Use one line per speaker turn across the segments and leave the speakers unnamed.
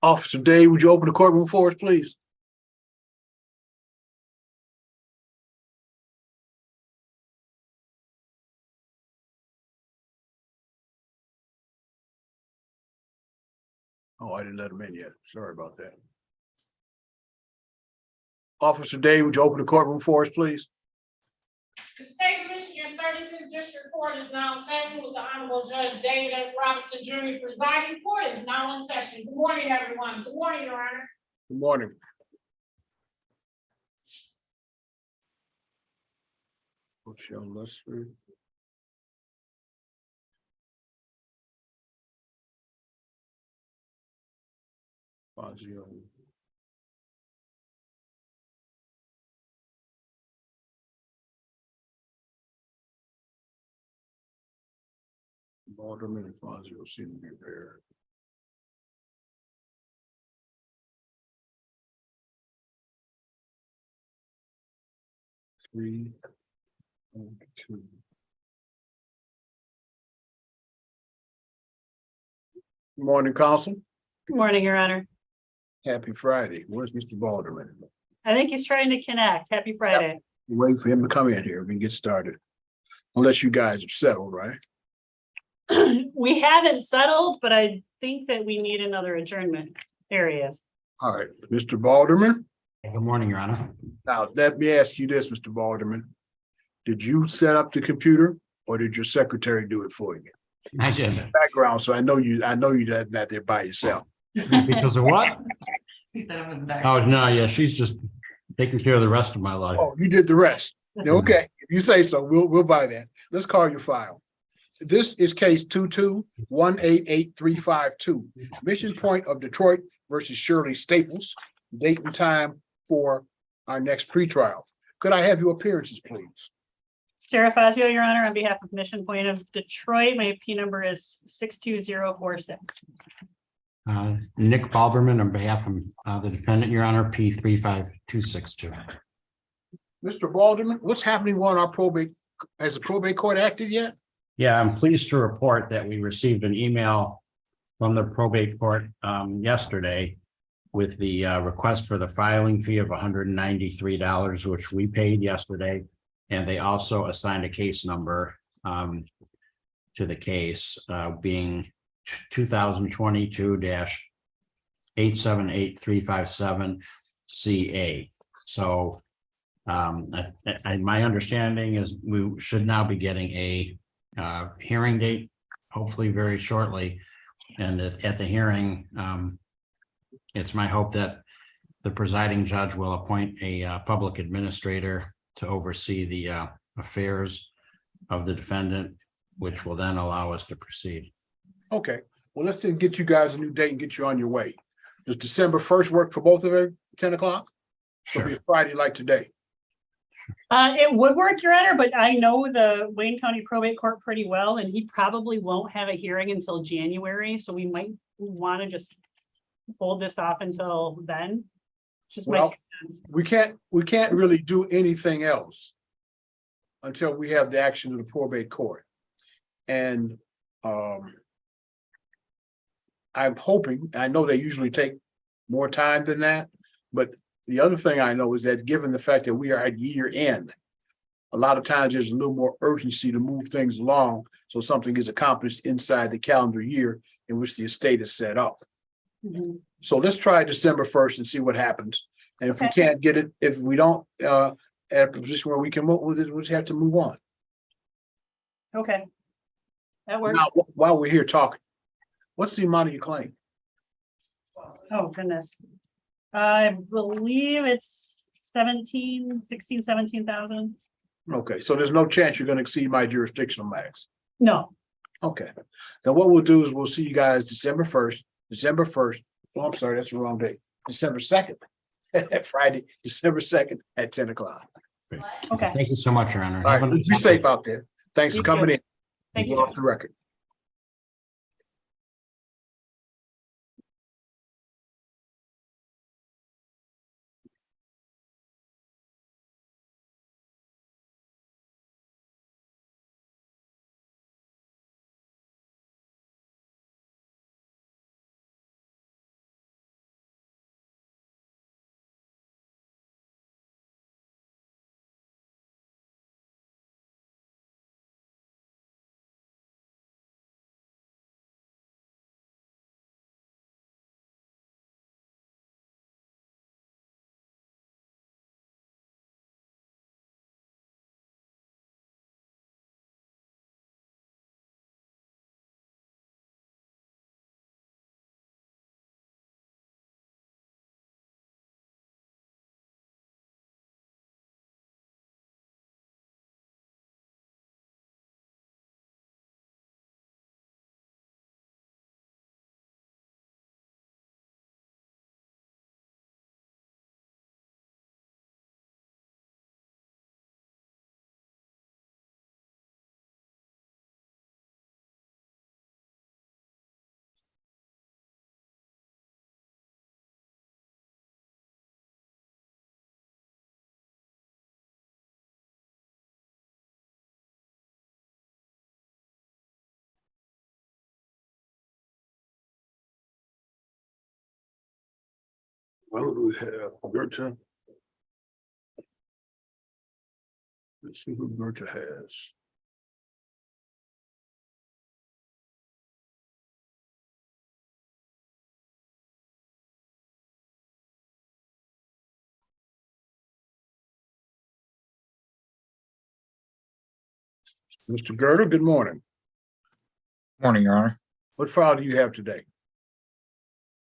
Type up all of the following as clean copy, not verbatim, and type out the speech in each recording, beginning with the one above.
Officer Day, would you open the courtroom for us, please? Oh, I didn't let him in yet. Sorry about that. Officer Day, would you open the courtroom for us, please?
The State of Michigan 36th District Court is now in session with the Honorable Judge David S. Robinson Jr. presiding. Court is now in session. Good morning, everyone. Good morning, Your Honor.
Good morning. Michelle Lester. Fazio. Balderman and Fazio seem to be there. Three, two. Good morning, Counsel.
Good morning, Your Honor.
Happy Friday. Where's Mr. Balderman?
I think he's trying to connect. Happy Friday.
Wait for him to come in here. We can get started. Unless you guys have settled, right?
We haven't settled, but I think that we need another adjournment. There he is.
All right, Mr. Balderman.
Good morning, Your Honor.
Now, let me ask you this, Mr. Balderman. Did you set up the computer or did your secretary do it for you?
I did.
Background, so I know you not there by yourself.
Because of what? Oh, no, yeah, she's just taking care of the rest of my life.
Oh, you did the rest. Okay, if you say so, we'll buy that. Let's call your file. This is case 22-188352. Mission Point of Detroit versus Shirley Staples. Date and time for our next pretrial. Could I have your appearances, please?
Sarah Fazio, Your Honor, on behalf of Mission Point of Detroit. My P number is 62046.
Nick Balberman on behalf of the defendant, Your Honor, P35262.
Mr. Balderman, what's happening on our probate? Has the probate court acted yet?
Yeah, I'm pleased to report that we received an email from the probate court yesterday with the request for the filing fee of $193, which we paid yesterday. And they also assigned a case number to the case being 2022-878357 CA. So my understanding is we should now be getting a hearing date, hopefully very shortly. And at the hearing, it's my hope that the presiding judge will appoint a public administrator to oversee the affairs of the defendant, which will then allow us to proceed.
Okay, well, let's get you guys a new date and get you on your way. Does December 1st work for both of you? 10 o'clock?
Sure.
It'll be a Friday like today.
It would work, Your Honor, but I know the Wayne County Probate Court pretty well, and he probably won't have a hearing until January. So we might want to just hold this off until then. Just my 2 cents.
We can't really do anything else until we have the action of the probate court. And I'm hoping, I know they usually take more time than that, but the other thing I know is that given the fact that we are at year end, a lot of times there's a little more urgency to move things along so something is accomplished inside the calendar year in which the estate is set up.
Mhm.
So let's try December 1st and see what happens. And if we can't get it, if we don't at a position where we can move with it, we'll just have to move on.
Okay. That works.
Now, while we're here talking, what's the amount of your claim?
Oh, goodness. I believe it's 17,000.
Okay, so there's no chance you're gonna exceed my jurisdictional max.
No.
Okay, then what we'll do is we'll see you guys December 1st. Oh, I'm sorry, that's the wrong date. December 2nd. Friday, December 2nd at 10 o'clock.
Okay.
Thank you so much, Your Honor.
All right, be safe out there. Thanks
You
for coming
too.
in.
Thank
We're
you.
off the record. Well, who do we have? Gertrude. Let's see who Gertrude has. Mr. Gertrude, good morning.
Morning, Your Honor.
What file do you have today?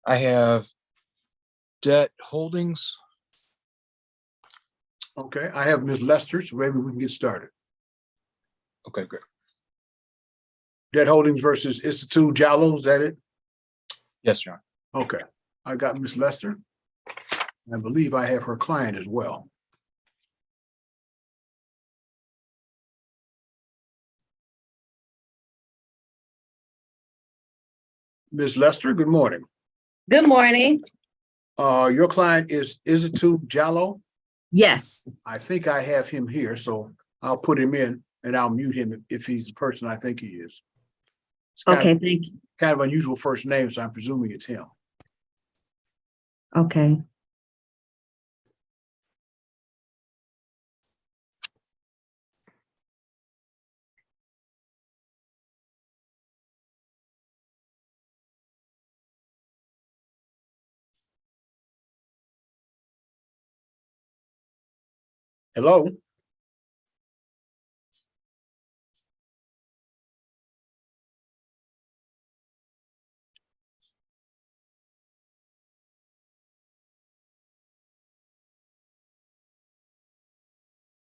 I have debt holdings.
Okay, I have Ms. Lester, so maybe we can get started.
Okay, great.
Debt Holdings versus Institute Jallo, is that it?
Yes, Your Honor.
Okay, I got Ms. Lester. I believe I have her client as well. Ms. Lester, good morning.
Good morning.
Your client is Institute Jallo.
Yes,
I think I have him here, so I'll put him in and I'll mute him if he's the person I think he is. It's
okay, thank you.
kind of unusual first name, so I'm presuming it's him.
Okay.
Hello?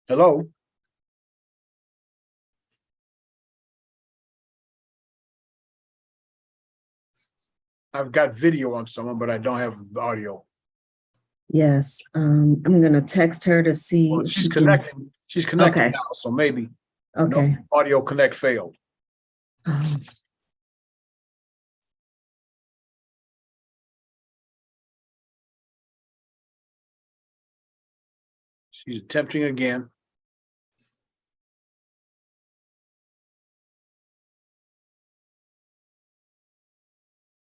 Hello? I've got video on someone, but I don't have audio.
Yes, I'm gonna text her to see.
Well,
if
she's
she can-
connecting. She's connecting
Okay.
now, so maybe
Okay.
no audio connect failed.
Um,
She's attempting again.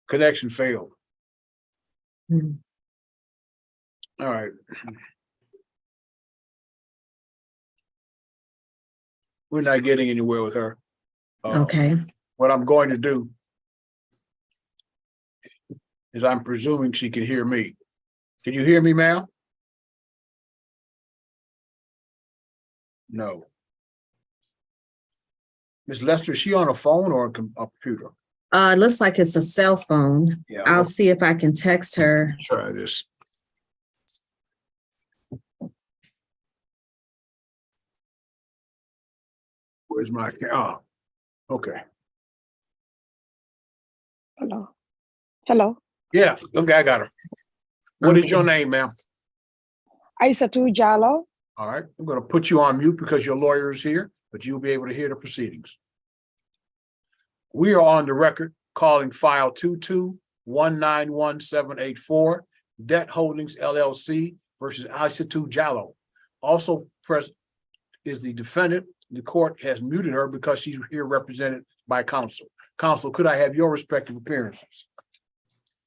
Connection failed.
hmm,
All right. We're not getting anywhere with her.
Okay,
What I'm going to do is I'm presuming she can hear me. Can you hear me, ma'am? No. Ms. Lester, is she on a phone or a computer?
it looks like it's a cell phone.
Yeah.
I'll see if I can text her.
Try this. Where's my, okay.
Hello. Hello.
Yeah, okay, I got her. What is your name, ma'am?
Aissatou Jallo.
All right, I'm gonna put you on mute because your lawyer is here, but you'll be able to hear the proceedings. We are on the record calling file 22-191784, Debt Holdings LLC versus Aissatou Jallo. Also present is the defendant. The court has muted her because she's here represented by counsel. Counsel, could I have your respective appearances?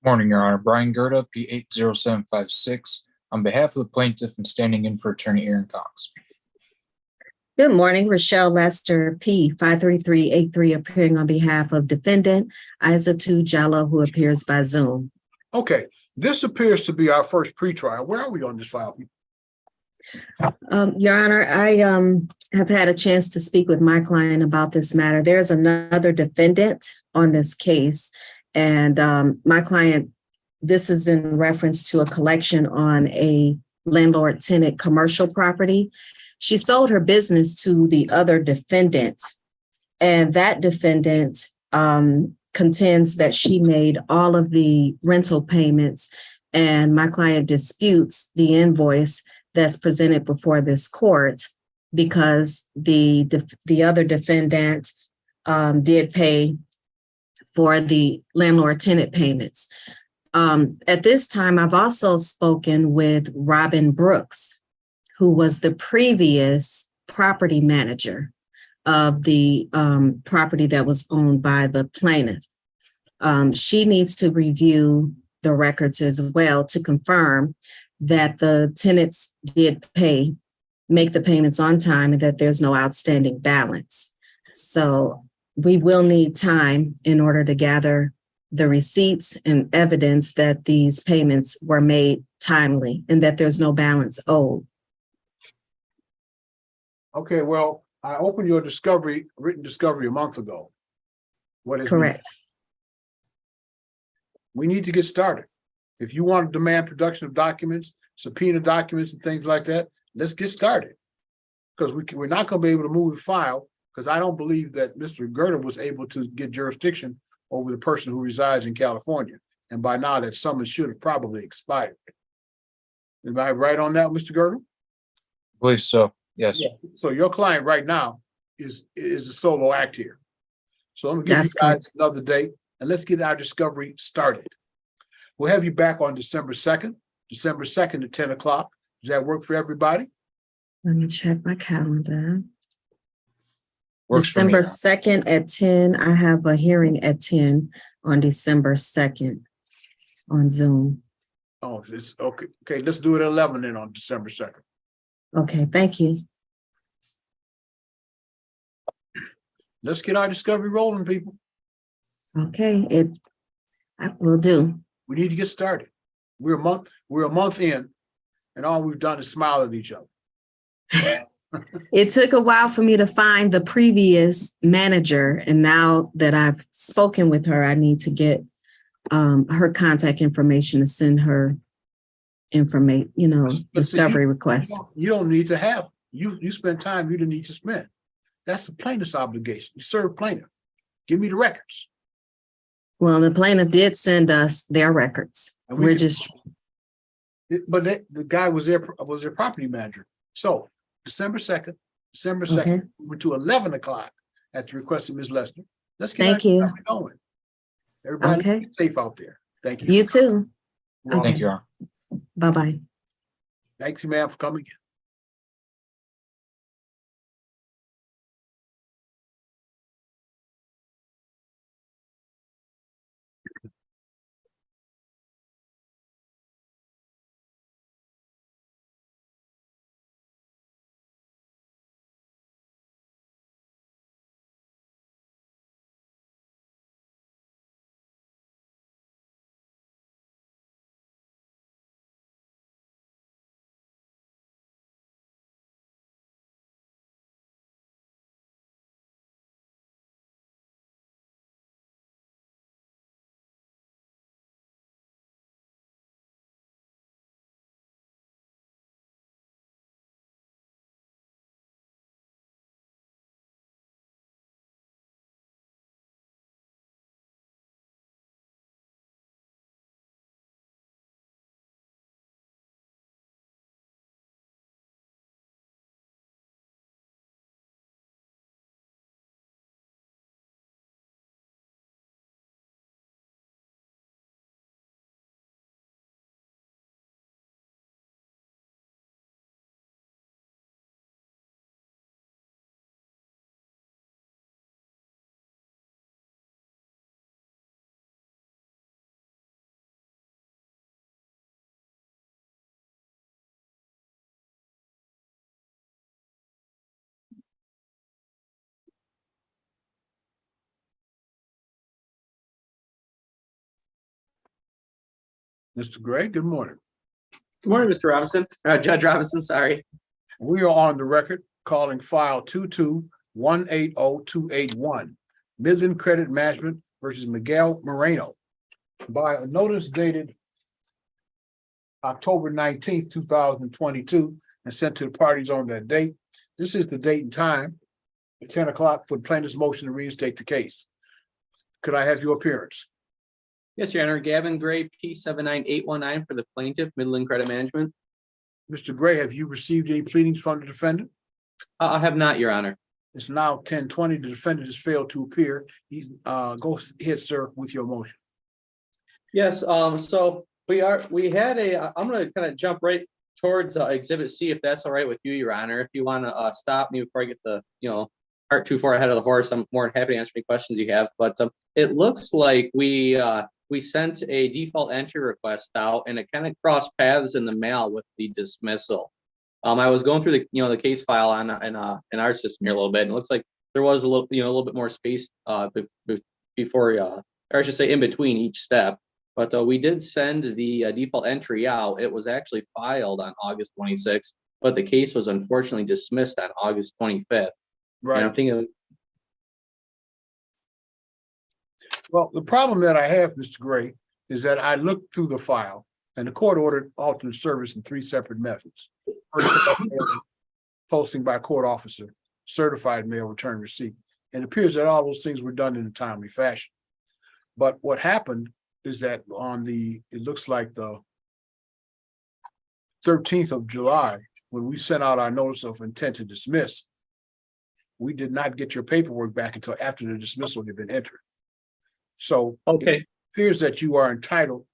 Morning, Your Honor. Brian Gerda, P80756, on behalf of the plaintiff and standing in for Attorney Aaron Cox.
Good morning, Rochelle Lester, P53383, appearing on behalf of defendant Aissatou Jallo, who appears by Zoom.
Okay, this appears to be our first pretrial. Where are we on this file?
Your Honor, I have had a chance to speak with my client about this matter. There's another defendant on this case, and my client, this is in reference to a collection on a landlord-tenant commercial property. She sold her business to the other defendant, and that defendant contends that she made all of the rental payments, and my client disputes the invoice that's presented before this court because the other defendant did pay for the landlord-tenant payments. At this time, I've also spoken with Robin Brooks, who was the previous property manager of the property that was owned by the plaintiff. She needs to review the records as well to confirm that the tenants did make the payments on time and that there's no outstanding balance. So we will need time in order to gather the receipts and evidence that these payments were made timely and that there's no balance owed.
Okay, well, I opened your written discovery a month ago. What is
Correct.
We need to get started. If you want to demand production of documents, subpoena documents and things like that, let's get started. Because we're not going to be able to move the file, because I don't believe that Mr. Gerda was able to get jurisdiction over the person who resides in California. And by now that summons should have probably expired. Am I right on that, Mr. Gerda?
Believe so. Yes.
So your client right now is a solo act here. So I'm gonna give you
That's
guys
correct.
another date and let's get our discovery started. We'll have you back on December 2nd at 10 o'clock. Does that work for everybody?
Let me check my calendar.
Works for me.
December 2nd at 10. I have a hearing at 10 on December 2nd on Zoom.
Oh, it's okay. Okay, let's do it at 11 then on December 2nd.
Okay, thank you.
Let's get our discovery rolling, people.
Okay, I will do.
We need to get started. We're a month in, and all we've done is smile at each other.
It took a while for me to find the previous manager, and now that I've spoken with her, I need to get her contact information to send her discovery requests.
You don't need to have, you spend time you didn't need to spend. That's the plaintiff's obligation. You serve plaintiff. Give me the records.
Well, the plaintiff did send us their records.
And we
We're
can-
just,
But the guy was their property manager. So December 2nd,
Okay.
we're to 11 o'clock at the request of Ms. Lester. Let's get
Thank you.
going. Everybody
Okay.
be safe out there. Thank you.
You too.
Well,
Thank you, Your Honor.
Bye-bye.
Thanks, ma'am, for coming in. Mr. Gray, good morning.
Good morning, Mr. Robinson, Judge Robinson, sorry.
We are on the record calling file 22180-281, Midland Credit Management versus Miguel Moreno. By a notice dated October 19th, 2022, and sent to the parties on that date. This is the date and time at 10 o'clock for the plaintiff's motion to reinstate the case. Could I have your appearance?
Yes, Your Honor, Gavin Gray, P79819 for the plaintiff, Midland Credit Management.
Mr. Gray, have you received any pleadings from the defendant?
I have not, Your Honor.
It's now 10:20. The defendant has failed to appear. He's go ahead, sir, with your motion.
Yes, so we had I'm gonna kind of jump right towards Exhibit C, if that's all right with you, Your Honor. If you want to stop me before I get the, cart too far ahead of the horse, I'm more than happy to answer any questions you have. But it looks like we we sent a default entry request out and it kind of crossed paths in the mail with the dismissal. I was going through the case file in our system here a little bit, and it looks like there was a little bit more space before, or I should say in between each step. But we did send the default entry out. It was actually filed on August 26th, but the case was unfortunately dismissed on August 25th. And I'm
Right.
thinking,
Well, the problem that I have, Mr. Gray, is that I looked through the file and the court ordered alternate service in 3 separate methods. First, posting by court officer, certified mail return receipt. And it appears that all those things were done in a timely fashion. But what happened is that it looks like the 13th of July, when we sent out our notice of intent to dismiss, we did not get your paperwork back until after the dismissal had been entered. So
okay,
it appears that you are entitled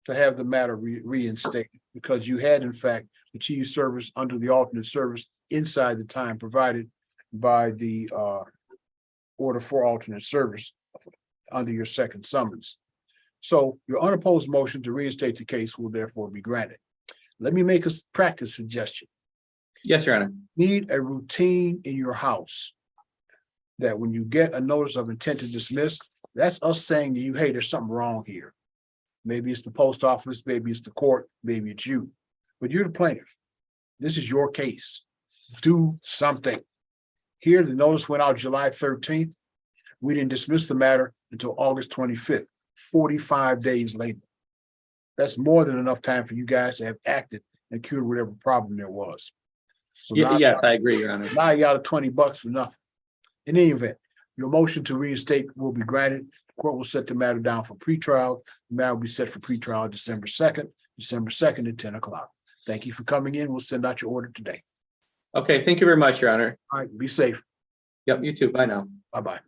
to have the matter reinstated because you had in fact achieved service under the alternate service inside the time provided by the order for alternate service under your second summons. So your unopposed motion to reinstate the case will therefore be granted. Let me make a practice suggestion.
yes, Your Honor.
Need a routine in your house that when you get a notice of intent to dismiss, that's us saying to you, hey, there's something wrong here. Maybe it's the post office, maybe it's the court, maybe it's you, but you're the plaintiff. This is your case. Do something. Here, the notice went out July 13th. We didn't dismiss the matter until August 25th, 45 days later. That's more than enough time for you guys to have acted and cured whatever problem there was. So now,
Yes, I agree, Your Honor.
now you got $20 for nothing. In any event, your motion to reinstate will be granted. The court will set the matter down for pretrial. The matter will be set for pretrial December 2nd at 10 o'clock. Thank you for coming in. We'll send out your order today.
Okay, thank you very much, Your Honor.
All right, be safe.
Yep, you too. Bye now.
Bye-bye.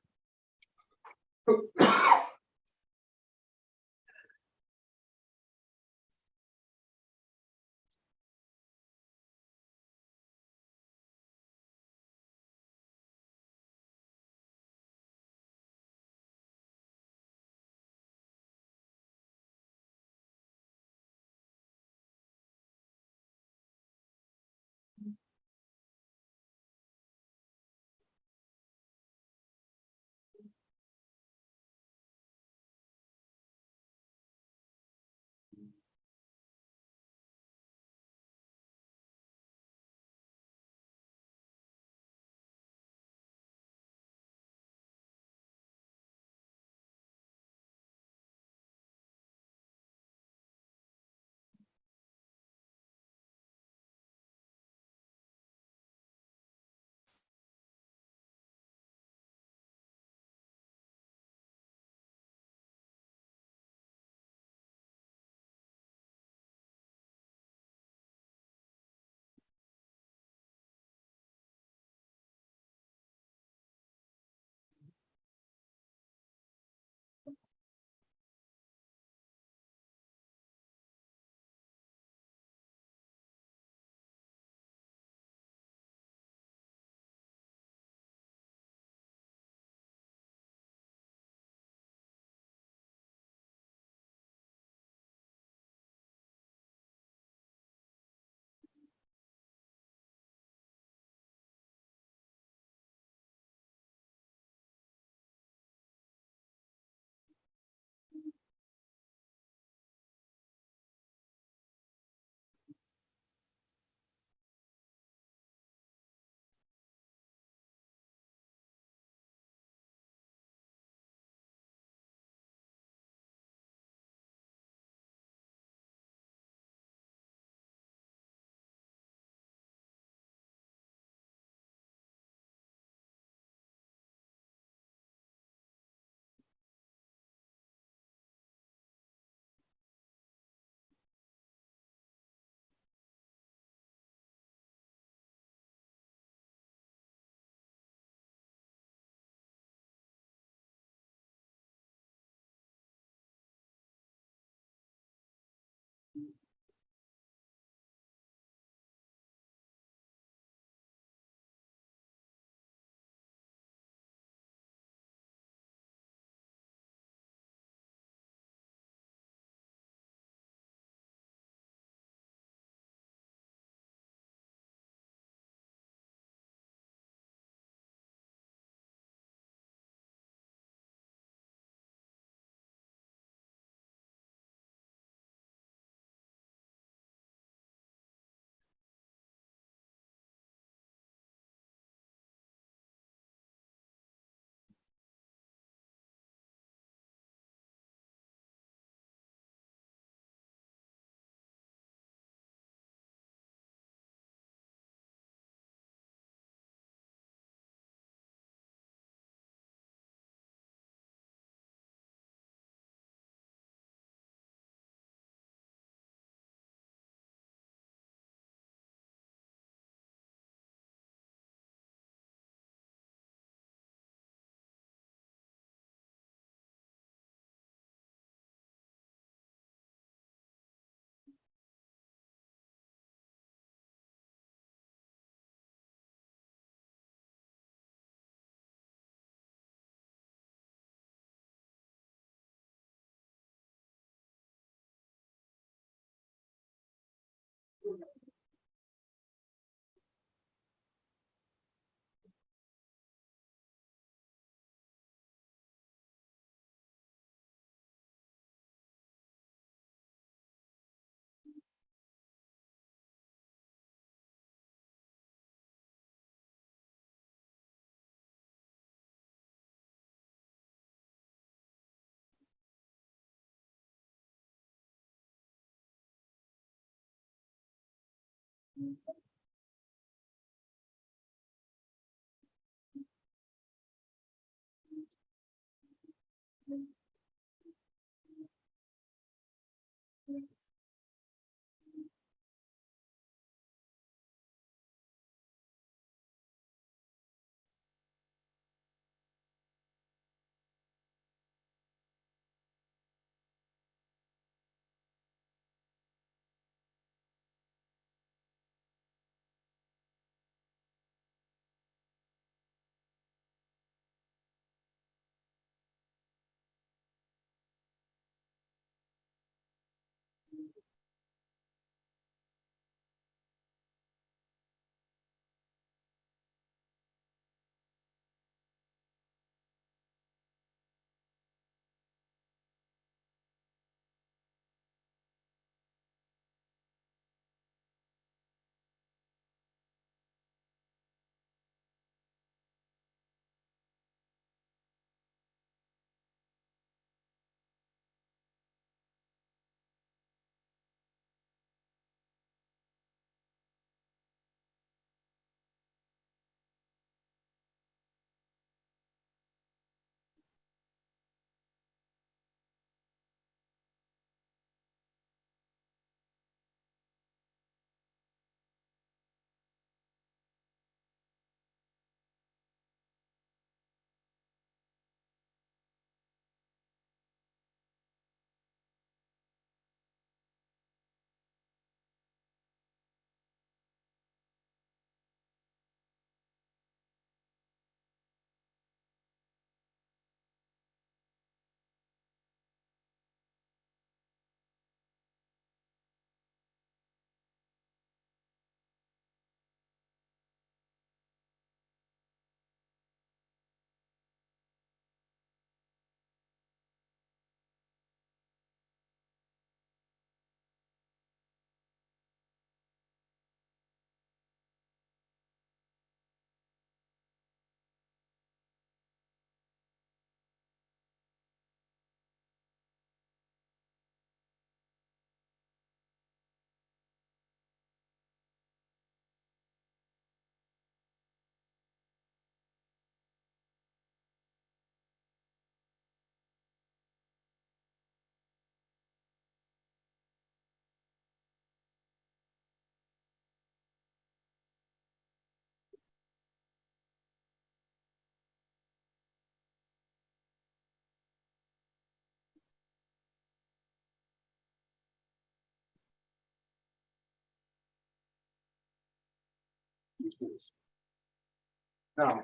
Now,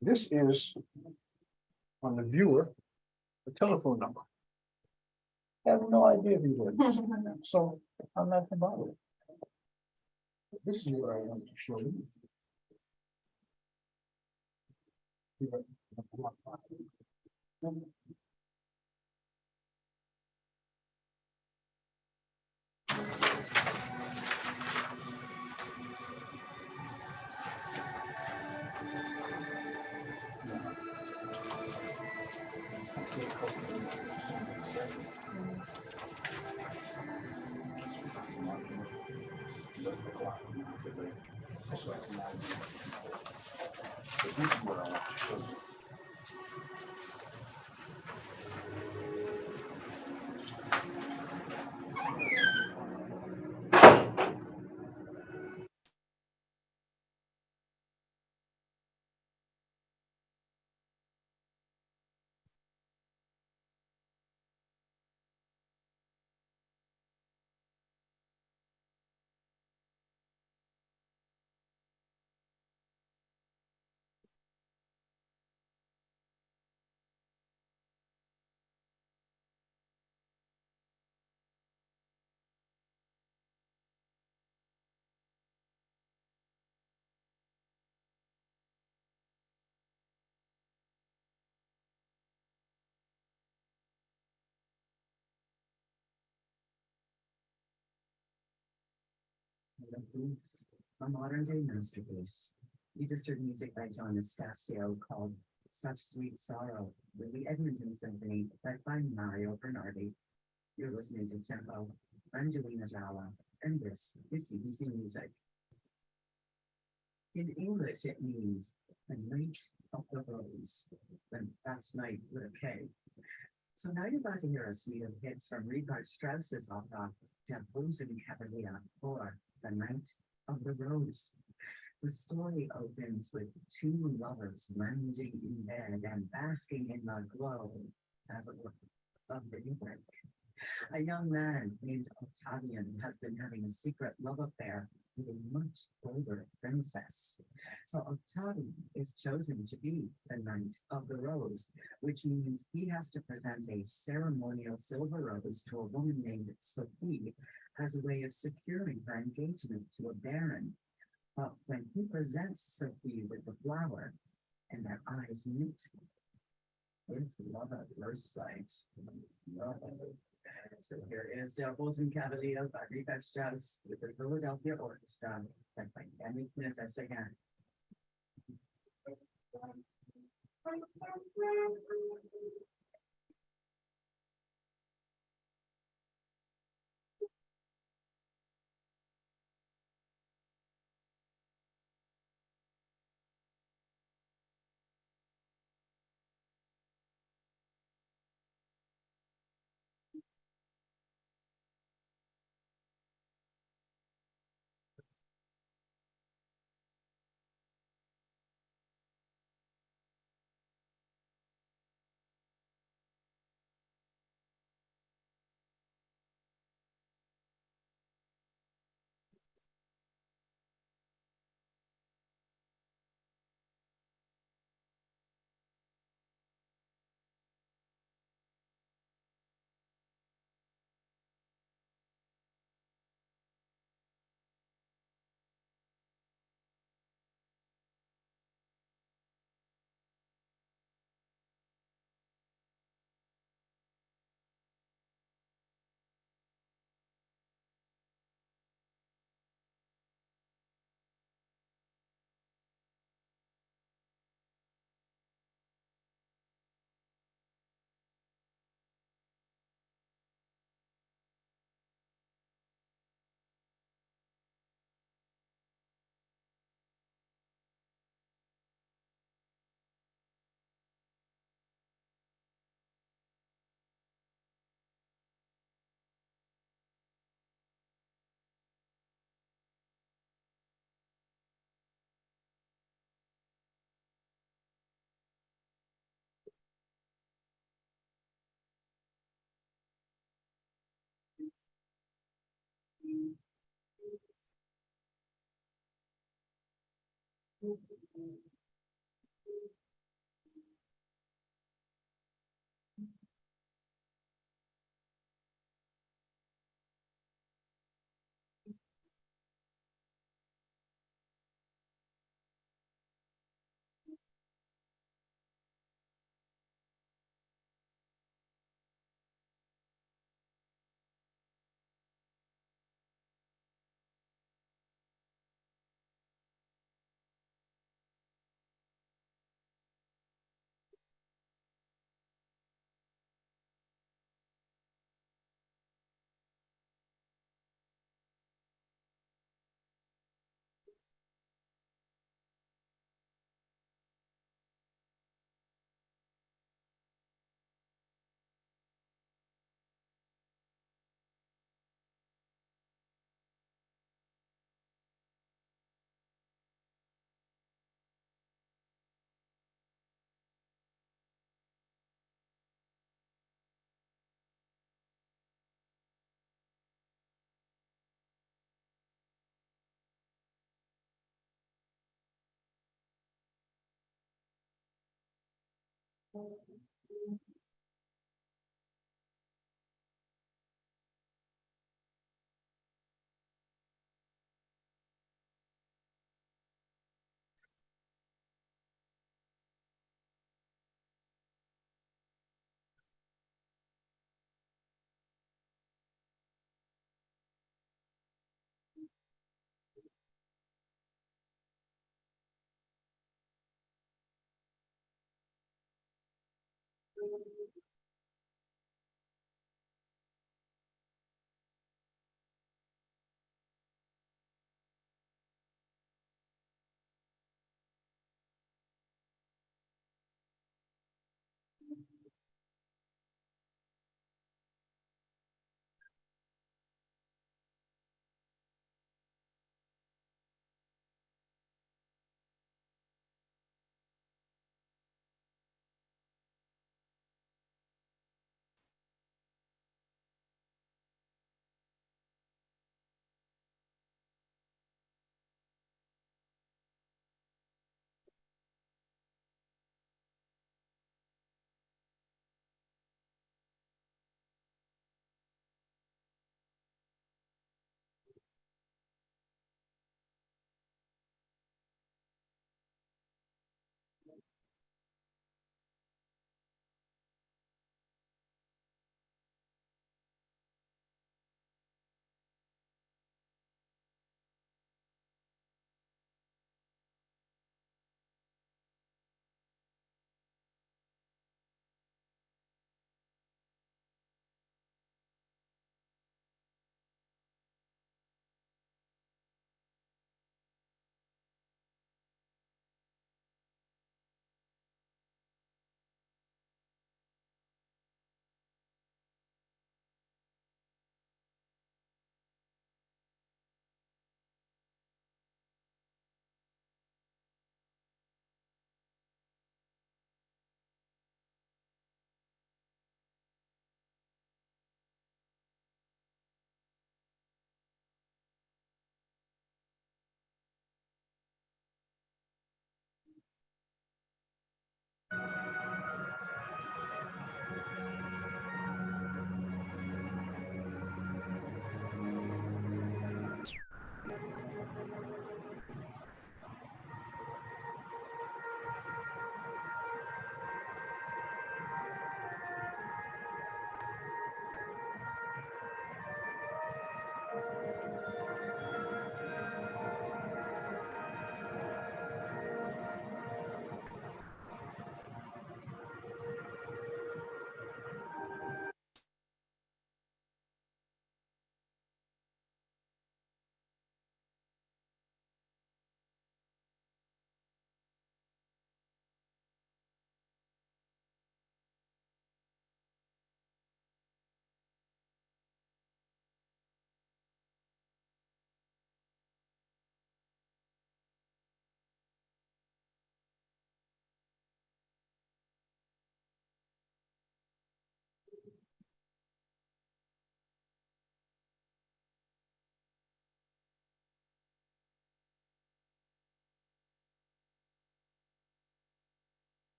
this is on the viewer, the telephone number. I have no idea who it is, so I'm not about it. This is what I want to show you.
A modern day masterpiece. You just heard music by John Nastasio called Such Sweet Sorrow with the Edmonton Symphony led by Mario Bernardi. You're listening to Tempo. I'm Jelena Zala, and this is CBC Music. In English, it means the night of the rose, and that's night with a K. So now you're about to hear a suite of hits from Richard Strauss's opera, Der Rosenkavalier, or The Night of the Rose. The story opens with two lovers lounging in bed and basking in the glow, as it were, of daybreak. A young man named Octavian has been having a secret love affair with a much older princess. So Octavian is chosen to be the Knight of the Rose, which means he has to present a ceremonial silver rose to a woman named Sophie as a way of securing her engagement to a baron. But when he presents Sophie with the flower and their eyes meet, it's love at first sight. Love. So here is Der Rosenkavalier by Richard Strauss with the Philadelphia Orchestra, led by Yannick Nézet-Séguin.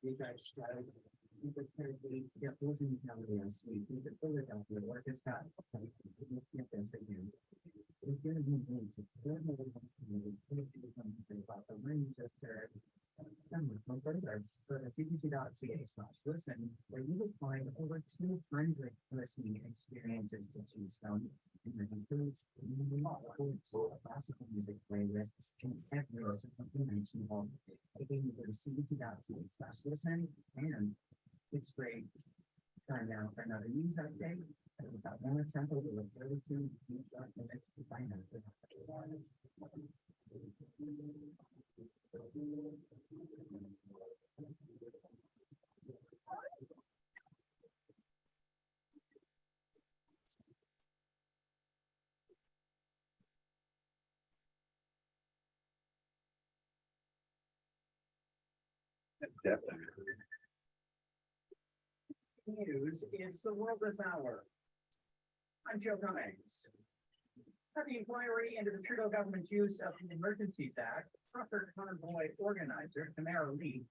You guys try. You could carry the opposing calendar and sweep. You could pull it out your work is got. Get this again. If you're going to about the one you just heard. So the CPC.ca/listen, where you will find over 200 listening experiences to choose from. And it includes classical music playlists and every imaginable. Again, you go to CBC.ca/listen, and it's great. Time now for another news update. About one attempt over 32 minutes to find out. News is the world this hour. I'm Joe Cummings. At the inquiry into the Trudeau government's use of the Emergencies Act, trucker convoy organizer Tamara Lee.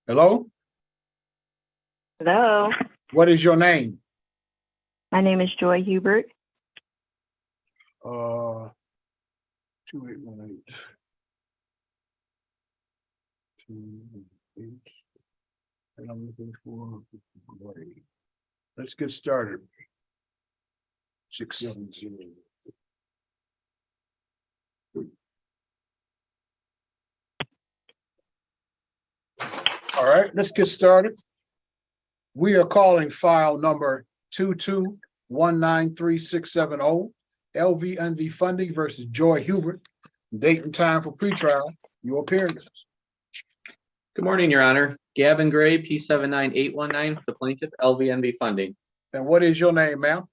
Hello,
Hello,
what is your name?
my name is Joy Hubert.
2818. 28. And I'm looking for. Let's get started. 670. All right, let's get started. We are calling file number 22193670, LVNV funding versus Joy Hubert. Date and time for pretrial. Your appearance.
Good morning, Your Honor. Gavin Gray, P79819, the plaintiff, LVNB funding.
And what is your name, ma'am?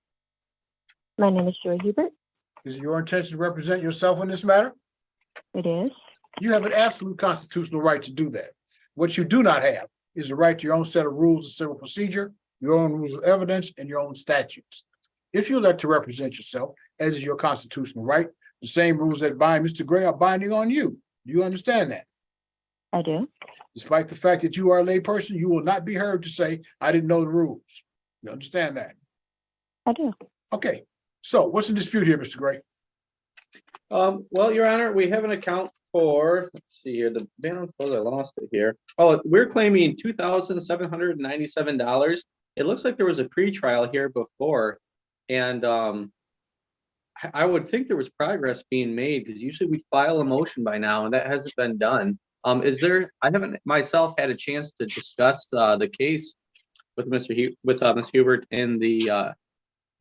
My name is Joy Hubert.
Is it your intention to represent yourself in this matter?
It is.
You have an absolute constitutional right to do that. What you do not have is the right to your own set of rules of civil procedure, your own rules of evidence, and your own statutes. If you elect to represent yourself, as is your constitutional right, the same rules that bind Mr. Gray are binding on you. Do you understand that?
I do.
Despite the fact that you are a layperson, you will not be heard to say, I didn't know the rules. You understand that?
I do.
Okay, so what's the dispute here, Mr. Gray?
Well, Your Honor, we have an account for, let's see here, the balance, I lost it here. Oh, we're claiming $2,797. It looks like there was a pretrial here before. And I would think there was progress being made because usually we file a motion by now and that hasn't been done. I haven't myself had a chance to discuss the case with Ms. Hubert in the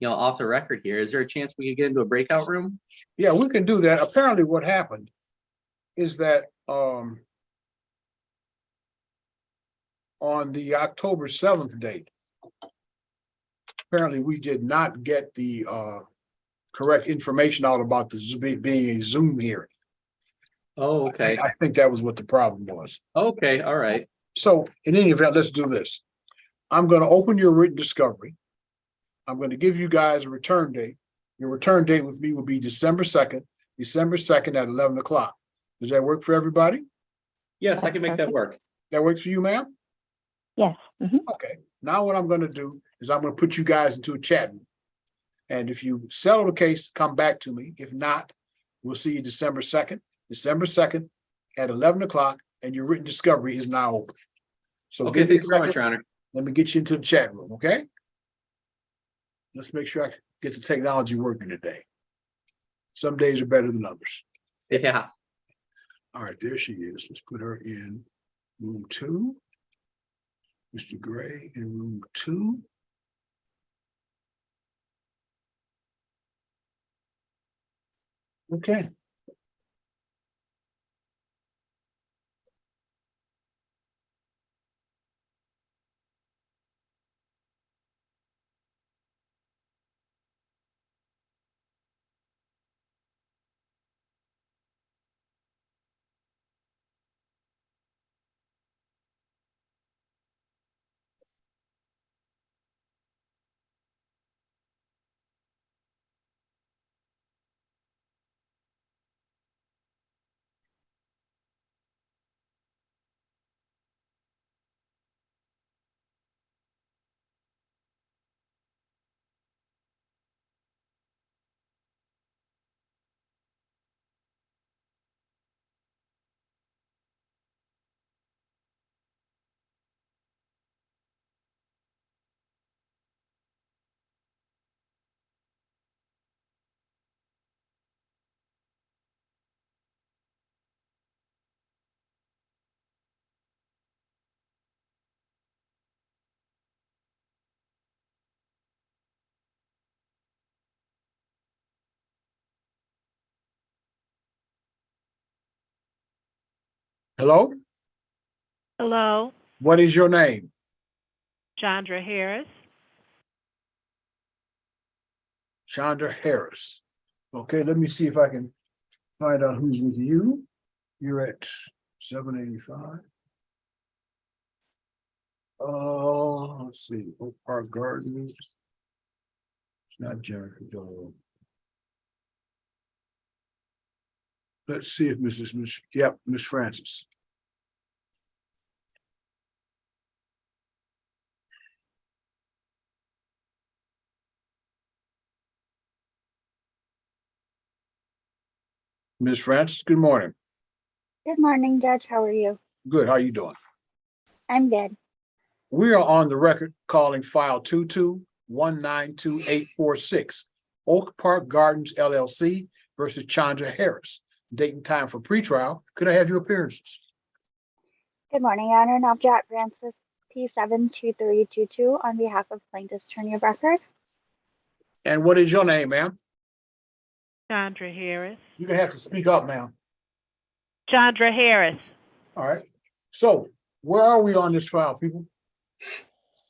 off the record here. Is there a chance we could get into a breakout room?
Yeah, we can do that. Apparently what happened is that on the October 7th date, apparently we did not get the correct information out about the being a Zoom hearing.
Oh, okay.
I think that was what the problem was.
Okay, all right.
So in any event, let's do this. I'm going to open your written discovery. I'm going to give you guys a return date. Your return date with me will be December 2nd at 11 o'clock. Does that work for everybody?
Yes, I can make that work.
That works for you, ma'am?
Yes.
Okay. Now what I'm going to do is I'm going to put you guys into a chat room. And if you settle the case, come back to me. If not, we'll see you December 2nd at 11 o'clock, and your written discovery is now open. So
Okay,
give me a
thanks so much,
second.
Your Honor.
Let me get you into the chat room, okay? Let's make sure I get the technology working today. Some days are better than others.
Yeah.
All right, there she is. Let's put her in room 2. Mr. Gray in room 2. Okay. Hello?
Hello,
What is your name?
Chandra Harris.
Chandra Harris. Okay, let me see if I can find out who's with you. You're at 785. Oh, let's see. Oak Park Gardens. It's not Jennifer Joel. Let's see if Miss Francis. Miss Francis, good morning.
Good morning, Judge. How are you?
Good, how you doing?
I'm good.
We are on the record calling file 22-192-846, Oak Park Gardens LLC versus Chandra Harris. Date and time for pretrial. Could I have your appearances?
Good morning, Your Honor. Navjot Francis, P72322, on behalf of Plaintiff's Attorney of Record.
And what is your name, ma'am?
Chandra Harris.
You're gonna have to speak up, ma'am.
Chandra Harris.
All right. So where are we on this file, people?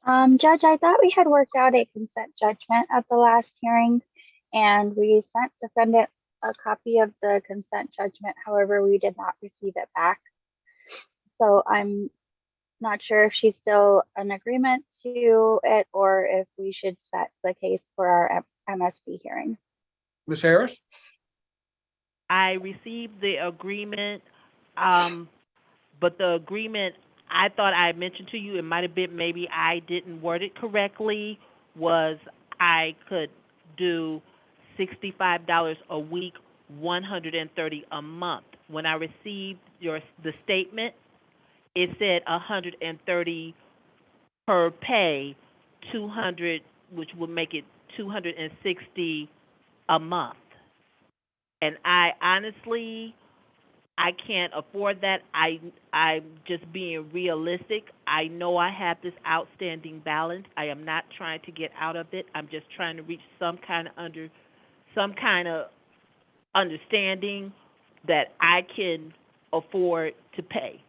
Judge, I thought we had worked out a consent judgment at the last hearing, and we sent defendant a copy of the consent judgment. However, we did not receive it back. So I'm not sure if she's still in agreement to it or if we should set the case for our MSD hearing.
Ms. Harris?
I received the agreement, but the agreement, I thought I mentioned to you, it might have been maybe I didn't word it correctly, was I could do $65 a week, $130 a month. When I received the statement, it said $130 per pay, 200, which would make it $260 a month. And I honestly, I can't afford that. I'm just being realistic. I know I have this outstanding balance. I am not trying to get out of it. I'm just trying to reach some kind of understanding that I can afford to pay.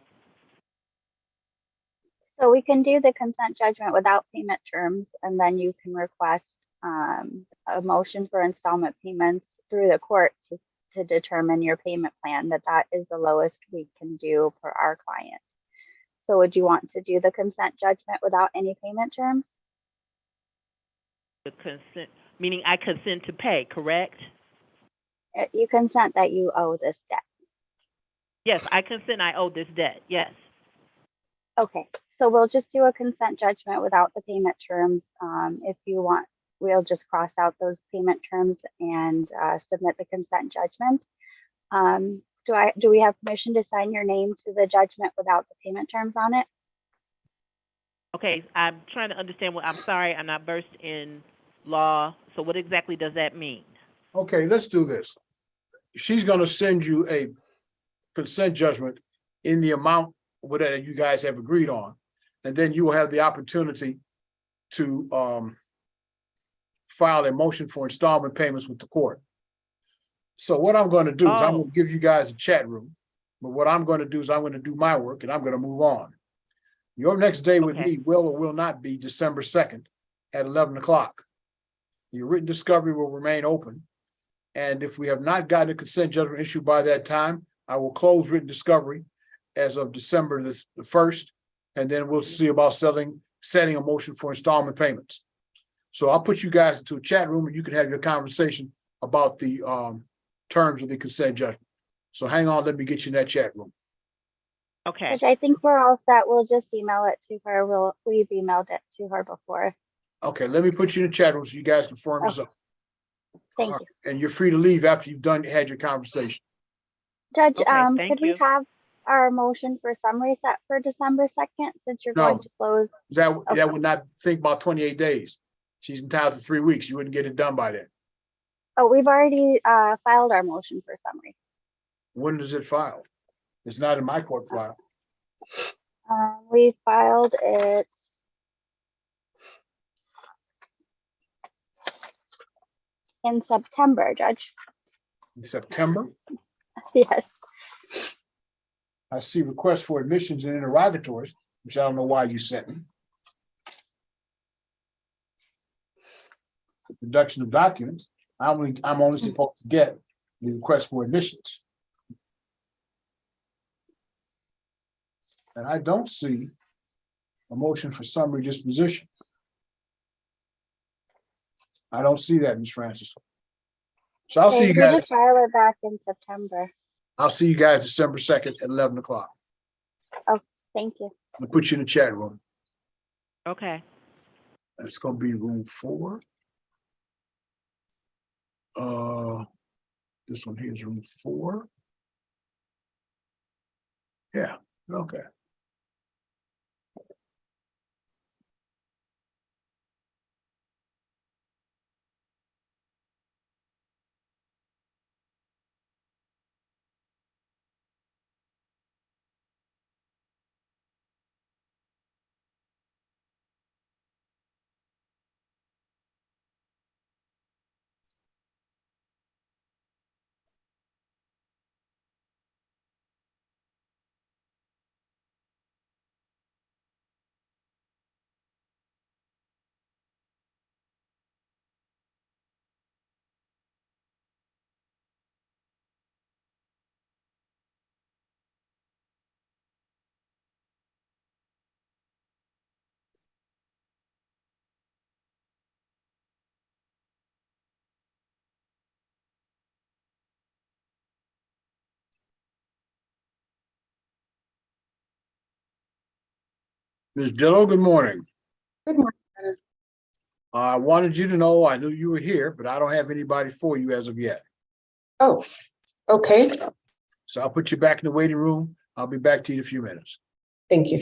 So we can do the consent judgment without payment terms, and then you can request a motion for installment payments through the court to determine your payment plan, that is the lowest we can do for our client. So would you want to do the consent judgment without any payment terms?
The consent, meaning I consent to pay, correct?
You consent that you owe this debt.
Yes, I consent I owe this debt, yes.
Okay, so we'll just do a consent judgment without the payment terms. If you want, we'll just cross out those payment terms and submit the consent judgment. Do we have permission to sign your name to the judgment without the payment terms on it?
Okay, I'm trying to understand I'm sorry, I'm not versed in law. So what exactly does that mean?
Okay, let's do this. She's gonna send you a consent judgment in the amount whatever you guys have agreed on. And then you will have the opportunity to file a motion for installment payments with the court. So what I'm going to do is I'm going to give you guys a chat room. But what I'm going to do is I'm going to do my work and I'm going to move on. Your next day with me will or will not be December 2nd at 11 o'clock. Your written discovery will remain open. And if we have not gotten a consent judgment issued by that time, I will close written discovery as of December the 1st, and then we'll see about setting a motion for installment payments. So I'll put you guys into a chat room and you can have your conversation about the terms of the consent judgment. So hang on, let me get you in that chat room.
Okay.
Which I think we're all set. We'll just email it to her. We've emailed it to her before.
Okay, let me put you in the chat room so you guys can firm this up.
Thank you.
And you're free to leave after you've had your conversation.
Judge,
Okay,
could we have our motion for summary set for December 2nd, since you're going to close?
That would not think about 28 days. She's entitled to 3 weeks. You wouldn't get it done by then.
Oh, we've already filed our motion for summary.
When does it file? It's not in my court file.
We filed it in September, Judge.
In September?
Yes.
I see requests for admissions and interrogatories, which I don't know why you sent me. The production of documents. I'm only supposed to get the request for admissions. And I don't see a motion for summary disposition. I don't see that, Ms. Francis. So I'll see you guys.
We did file it back in September.
I'll see you guys December 2nd at 11 o'clock.
Oh, thank you.
I'll put you in the chat room.
Okay.
It's gonna be room 4. This one here is room 4. Yeah, okay. Ms. Dillo, good morning.
Good morning.
I wanted you to know I knew you were here, but I don't have anybody for you as of yet.
Oh, okay.
So I'll put you back in the waiting room. I'll be back to you in a few minutes.
Thank you.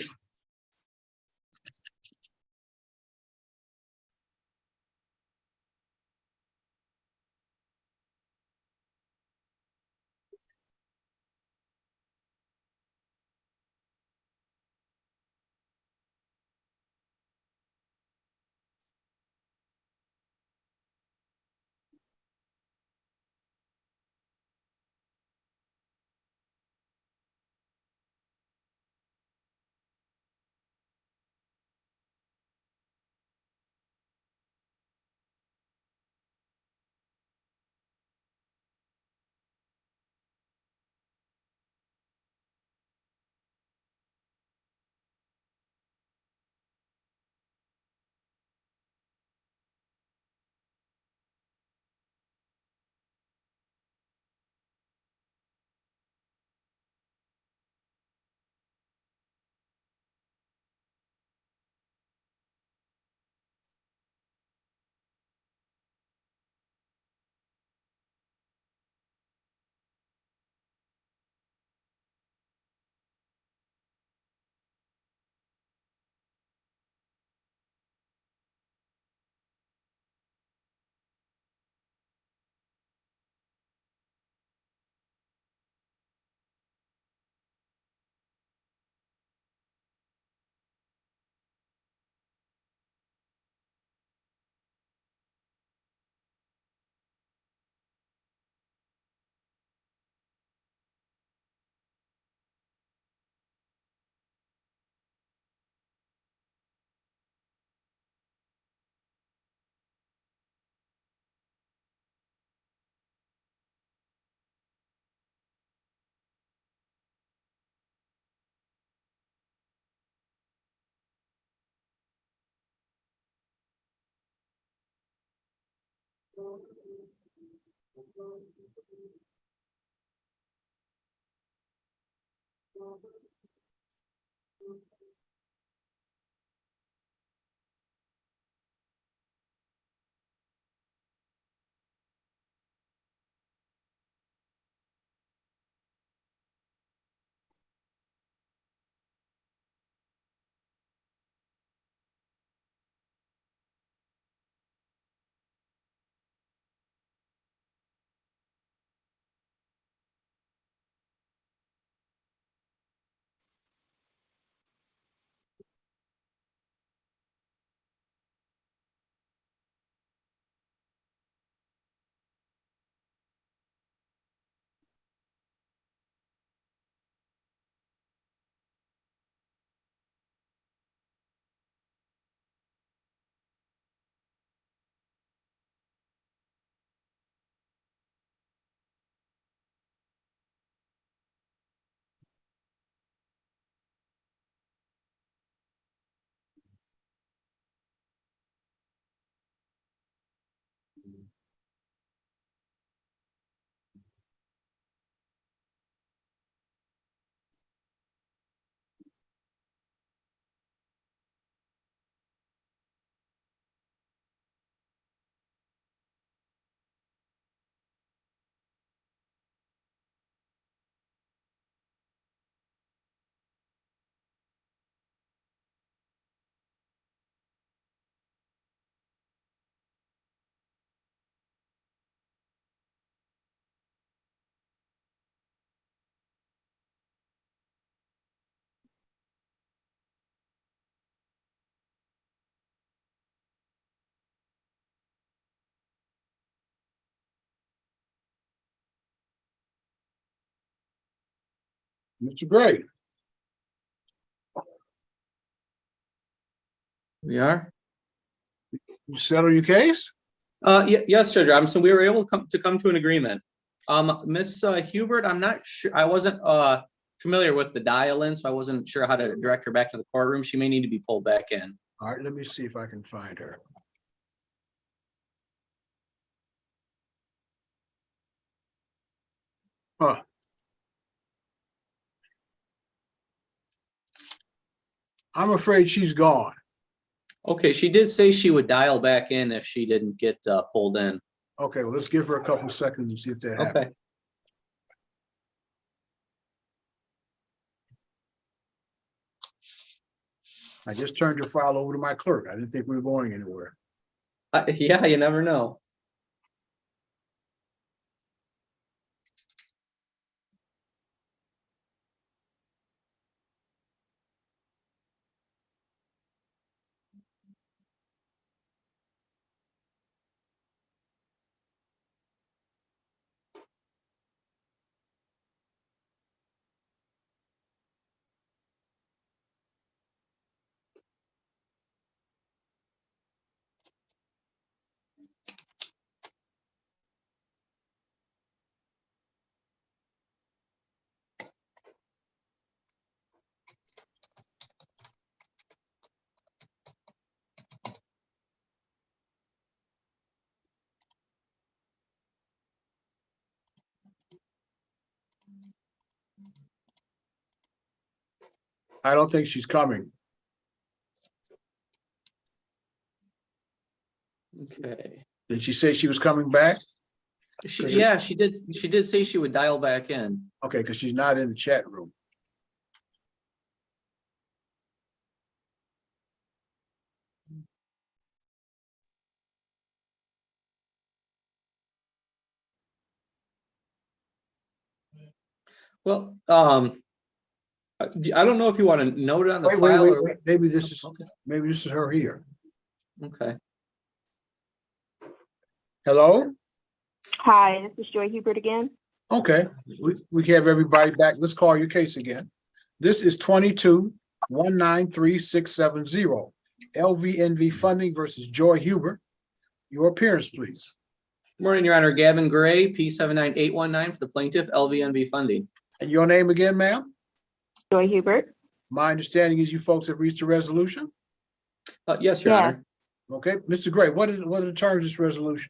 Mr. Gray,
We are.
you settle your case?
Yes, Judge Robinson, we were able to come to an agreement. Miss Hubert, I'm not sure, I wasn't familiar with the dial-in, so I wasn't sure how to direct her back to the courtroom. She may need to be pulled back in.
All right, let me see if I can find her. Huh. I'm afraid she's gone.
Okay, she did say she would dial back in if she didn't get pulled in.
Okay, well, let's give her a couple seconds and see if that happens.
Okay.
I just turned your file over to my clerk. I didn't think we were going anywhere.
Yeah, you never know.
I don't think she's coming.
Okay.
Did she say she was coming back?
Yeah, she did. She did say she would dial back in.
Okay, because she's not in the chat room.
Well, I don't know if you want to note it on the file or.
Wait. Maybe this is,
Okay.
maybe this is her here.
Okay.
Hello?
Hi, this is Joy Hubert again.
Okay, we have everybody back. Let's call your case again. This is 22-193-670. LVNV funding versus Joy Huber. Your appearance, please.
Morning, Your Honor. Gavin Gray, P79819 for the plaintiff, LVNV funding.
And your name again, ma'am?
Joy Hubert.
My understanding is you folks have reached a resolution?
Yes, Your Honor.
Okay, Mr. Gray, what are the terms of this resolution?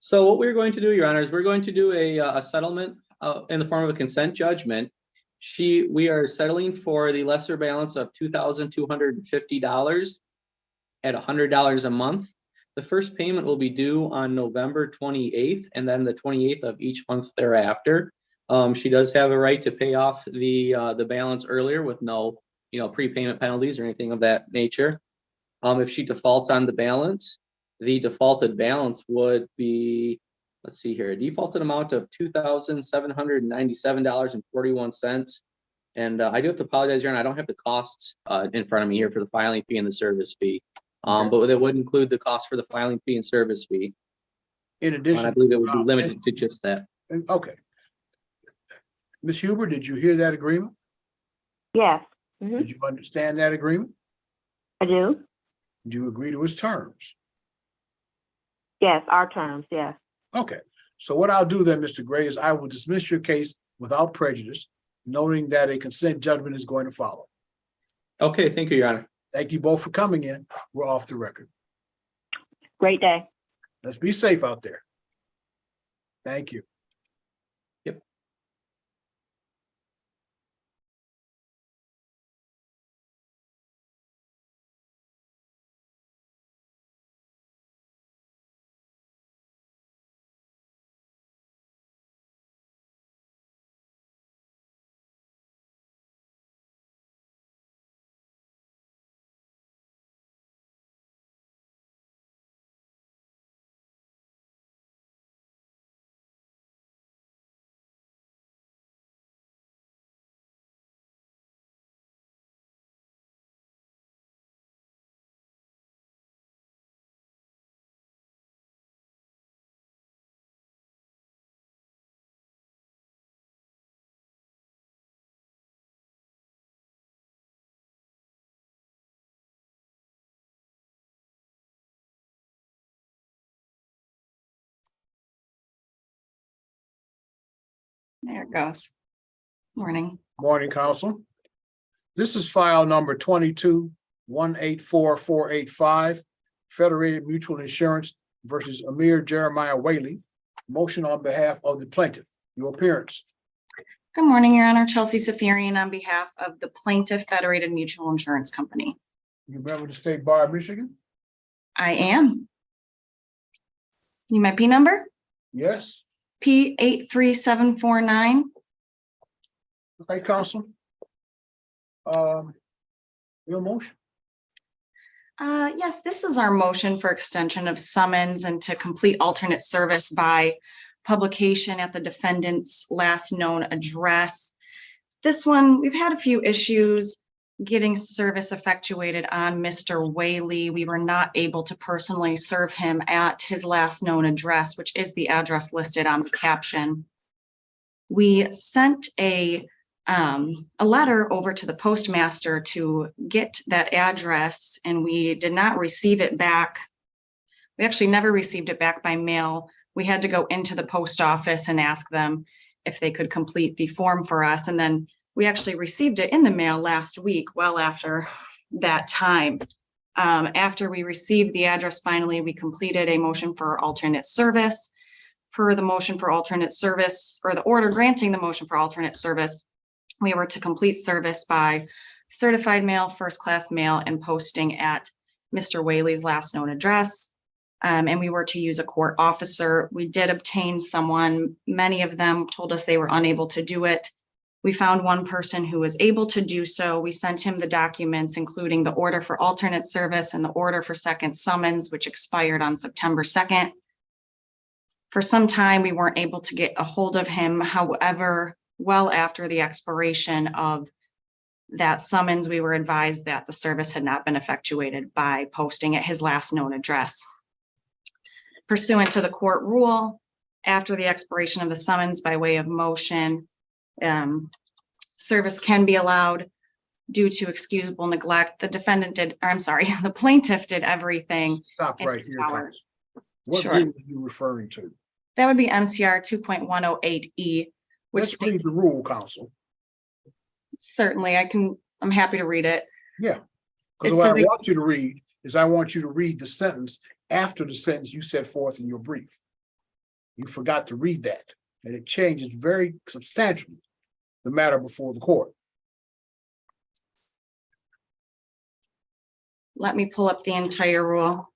So what we're going to do, Your Honor, is we're going to do a settlement in the form of a consent judgment. We are settling for the lesser balance of $2,250 at $100 a month. The first payment will be due on November 28th and then the 28th of each month thereafter. She does have a right to pay off the balance earlier with no, prepayment penalties or anything of that nature. If she defaults on the balance, the defaulted balance would be, let's see here, a defaulted amount of $2,797.41. And I do have to apologize, Your Honor, I don't have the costs in front of me here for the filing fee and the service fee. But that would include the cost for the filing fee and service fee.
In addition.
And I believe it would be limited to just that.
Okay. Ms. Huber, did you hear that agreement?
Yes.
Did you understand that agreement?
I do.
Do you agree to its terms?
Yes, our terms, yes.
Okay. So what I'll do then, Mr. Gray, is I will dismiss your case without prejudice, noting that a consent judgment is going to follow.
Okay, thank you, Your Honor.
Thank you both for coming in. We're off the record.
Great day.
Let's be safe out there. Thank you.
Yep.
There it goes. Morning.
Morning, Council. This is file number 22-184485, Federated Mutual Insurance versus Amir Jeremiah Whaley. Motion on behalf of the plaintiff. Your appearance.
Good morning, Your Honor. Chelsea Safarian on behalf of the Plaintiff Federated Mutual Insurance Company.
You remember the State Bar of Michigan?
I am. Need my P number?
Yes.
P83749.
Okay, Council. Your motion.
Yes, this is our motion for extension of summons and to complete alternate service by publication at the defendant's last known address. This one, we've had a few issues getting service effectuated on Mr. Whaley. We were not able to personally serve him at his last known address, which is the address listed on the caption. We sent a letter over to the postmaster to get that address, and we did not receive it back. We actually never received it back by mail. We had to go into the post office and ask them if they could complete the form for us. And then we actually received it in the mail last week, well after that time. After we received the address, finally, we completed a motion for alternate service. Per the motion for alternate service, or the order granting the motion for alternate service, we were to complete service by certified mail, first class mail, and posting at Mr. Whaley's last known address. And we were to use a court officer. We did obtain someone. Many of them told us they were unable to do it. We found one person who was able to do so. We sent him the documents, including the order for alternate service and the order for second summons, which expired on September 2nd. For some time, we weren't able to get a hold of him. However, well after the expiration of that summons, we were advised that the service had not been effectuated by posting at his last known address. Pursuant to the court rule, after the expiration of the summons by way of motion, service can be allowed due to excusable neglect. The defendant did, or I'm sorry, the plaintiff did everything.
Stop
in
right
his
here,
power.
Counsel. What
Sure.
agreement are you referring to?
That would be MCR 2.108E, which
Let's read the rule, Counsel.
certainly I'm happy to read it.
Yeah,
It
because what I
says it-
want you to read is I want you to read the sentence after the sentence you set forth in your brief. You forgot to read that, and it changes very substantially the matter before the court.
Let me pull up the entire rule.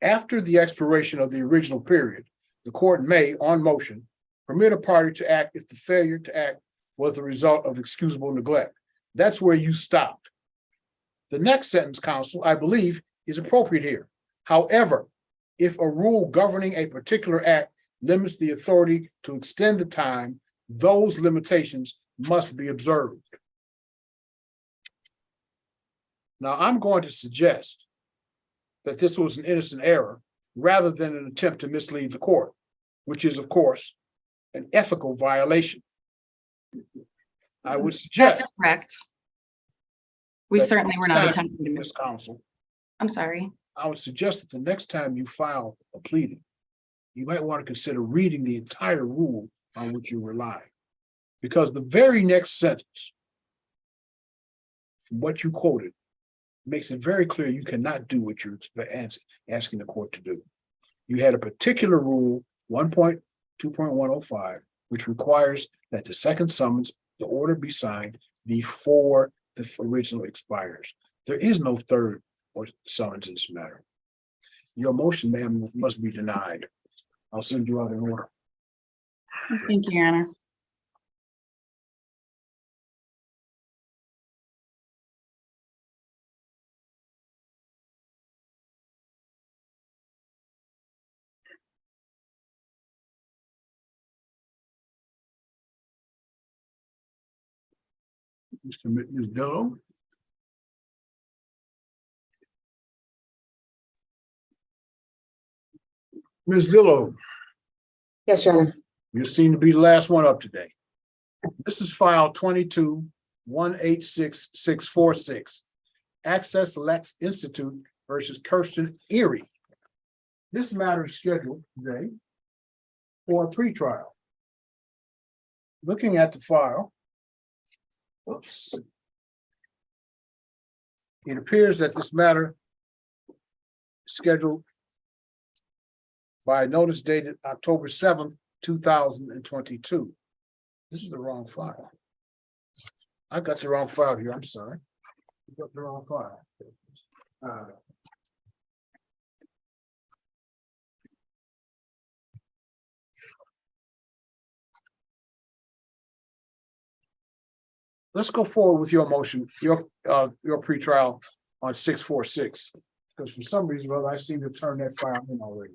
After the expiration of the original period, the court may, on motion, permit a party to act if the failure to act was the result of excusable neglect. That's where you stopped. The next sentence, counsel, I believe, is appropriate here. However, if a rule governing a particular act limits the authority to extend the time, those limitations must be observed. Now, I'm going to suggest that this was an innocent error rather than an attempt to mislead the court, which is, of course, an ethical violation. I would suggest.
That's correct. We
that
certainly were
next
not
time,
attempting to
Ms. Counsel,
I'm sorry.
I would suggest that the next time you file a pleading, you might want to consider reading the entire rule on which you rely. Because the very next sentence, from what you quoted, makes it very clear you cannot do what you're asking the court to do. You had a particular rule, 1.2.105, which requires that the second summons, the order be signed before the original expires. There is no third or summons in this matter. Your motion, ma'am, must be denied. I'll send you out an order.
Thank you, Your Honor.
Ms. Dillow? Ms. Dillow,
Yes, Your Honor.
you seem to be the last one up today. This is file 22-186646. Access Lex Institute versus Kirsten Erie. This matter is scheduled today for a pretrial. Looking at the file, oops. It appears that this matter is scheduled by notice dated October 7th, 2022. This is the wrong file. I got the wrong file here. I'm sorry. I got the wrong file. Let's go forward with your motion, your pretrial on 646. Because for some reason, well, I seem to turn that file in already.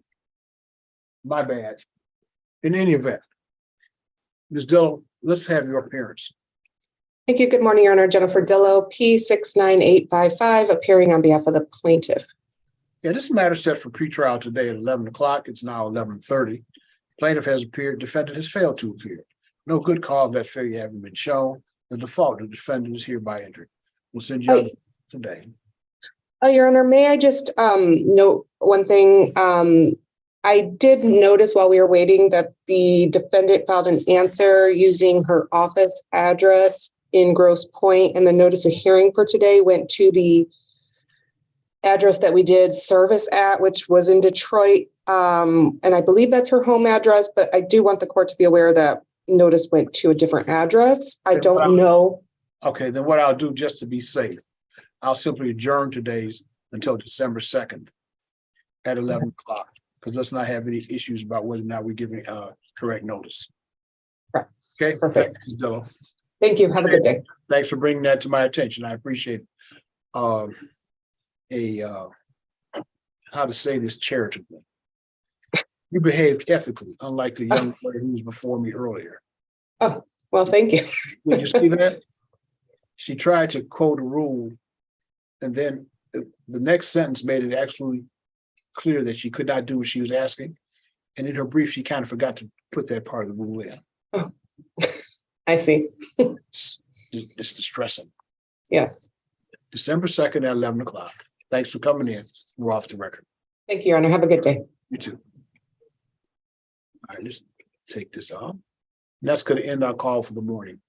My bad. In any event, Ms. Dillow, let's have your appearance.
Thank you. Good morning, Your Honor. Jennifer Dillow, P69855, appearing on behalf of the plaintiff.
Yeah, this matter is set for pretrial today at 11 o'clock. It's now 11:30. Plaintiff has appeared, defendant has failed to appear. No good cause of that failure having been shown. The default, the defendant is hereby entered. We'll send you out today.
Your Honor, may I just note one thing? I did notice while we were waiting that the defendant filed an answer using her office address in Grosse Pointe, and the notice of hearing for today went to the address that we did service at, which was in Detroit. And I believe that's her home address, but I do want the court to be aware that notice went to a different address. I don't know.
Okay, then what I'll do just to be safe, I'll simply adjourn today's until December 2nd at 11 o'clock, because let's not have any issues about whether or not we're giving correct notice.
Right.
Okay,
Perfect.
thank you, Ms. Dillow.
Thank you. Have a good day.
Thanks for bringing that to my attention. I appreciate how to say this charitably. You behaved ethically, unlike the young lady who was before me earlier.
Oh, well, thank you.
Did you see that? She tried to quote a rule, and then the next sentence made it absolutely clear that she could not do what she was asking. And in her brief, she kind of forgot to put that part of the rule in.
Oh, I see.
It's distressing.
Yes.
December 2nd at 11 o'clock. Thanks for coming in. We're off the record.
Thank you, Your Honor. Have a good day.
You too. All right, let's take this off. And that's going to end our call for the morning.